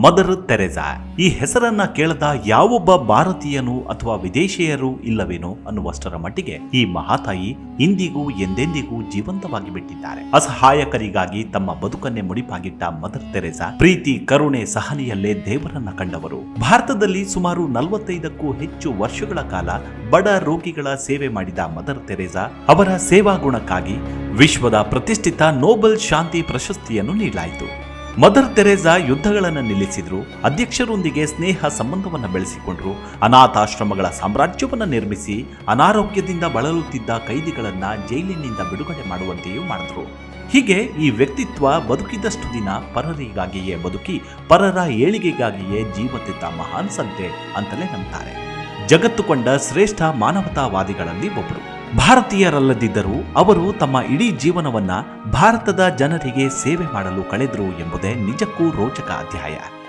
Mother Theresa. ಈ ಹೆಸರನ್ನ ಕೇಳದ ಯಾವೊಬ್ಬ ಭಾರತೀಯನು ಅಥವಾ ವಿದೇಶಿಯರು ಇಲ್ಲವೇನೋ ಅನ್ನುವಷ್ಟರ ಮಟ್ಟಿಗೆ ಈ ಮಹಾತಾಯಿ ಇಂದಿಗೂ ಎಂದೆಂದಿಗೂ ಜೀವಂತವಾಗಿ ಬಿಟ್ಟಿದ್ದಾರೆ. ಅಸಹಾಯಕರಿಗಾಗಿ ತಮ್ಮ ಬದುಕನ್ನೇ ಮುಡಿಪಾಗಿಟ್ಟ ಮದರ್ ತೆರೆಸಾ ಪ್ರೀತಿ, ಕರುಣೆ, ಸಹನೆಯಲ್ಲೇ ದೇವರನ್ನ ಕಂಡವರು. ಭಾರತದಲ್ಲಿ ಸುಮಾರು 45ಕ್ಕೂ ಹೆಚ್ಚು ವರ್ಷಗಳ ಕಾಲ ಬಡ ರೋಗಿಗಳ ಸೇವೆ ಮಾಡಿದ ಮದರ್ ತೆರೆಸಾ ಅವರ ಸೇವಾ ಗುಣಕ್ಕಾಗಿ ವಿಶ್ವದ ಪ್ರತಿಷ್ಠಿತ ನೊಬೆಲ್ ಶಾಂತಿ ಪ್ರಶಸ್ತಿಯನ್ನು ನೀಡಲಾಯಿತು. ಮದರ್ ತೆರೆಸಾ ಯುದ್ಧಗಳನ್ನು ನಿಲ್ಲಿಸಿದ್ರು, ಅಧ್ಯಕ್ಷರೊಂದಿಗೆ ಸ್ನೇಹ ಸಂಬಂಧವನ್ನು ಬೆಳೆಸಿಕೊಂಡ್ರು, ಅನಾಥಾಶ್ರಮಗಳ ಸಾಮ್ರಾಜ್ಯವನ್ನು ನಿರ್ಮಿಸಿ ಅನಾರೋಗ್ಯದಿಂದ ಬಳಲುತ್ತಿದ್ದ ಕೈದಿಗಳನ್ನ ಜೈಲಿನಿಂದ ಬಿಡುಗಡೆ ಮಾಡುವಂತೆಯೂ ಮಾಡಿದ್ರು. ಹೀಗೆ ಈ ವ್ಯಕ್ತಿತ್ವ ಬದುಕಿದಷ್ಟು ದಿನ ಪರರಿಗಾಗಿಯೇ ಬದುಕಿ ಪರರ ಏಳಿಗೆಗಾಗಿಯೇ ಜೀವತೆತ್ತ ಮಹಾನ್ ಸಂತೆ ಅಂತಲೇ ನಂಬ್ತಾರೆ. ಜಗತ್ತು ಕೊಂಡ ಶ್ರೇಷ್ಠ ಮಾನವತಾವಾದಿಗಳಲ್ಲಿ ಒಬ್ಬರು. ಭಾರತೀಯರಲ್ಲದಿದ್ದರೂ ಅವರು ತಮ್ಮ ಇಡೀ ಜೀವನವನ್ನ ಭಾರತದ ಜನರಿಗೆ ಸೇವೆ ಮಾಡಲು ಕಳೆದರು ಎಂಬುದೇ ನಿಜಕ್ಕೂ ರೋಚಕ ಅಧ್ಯಾಯ.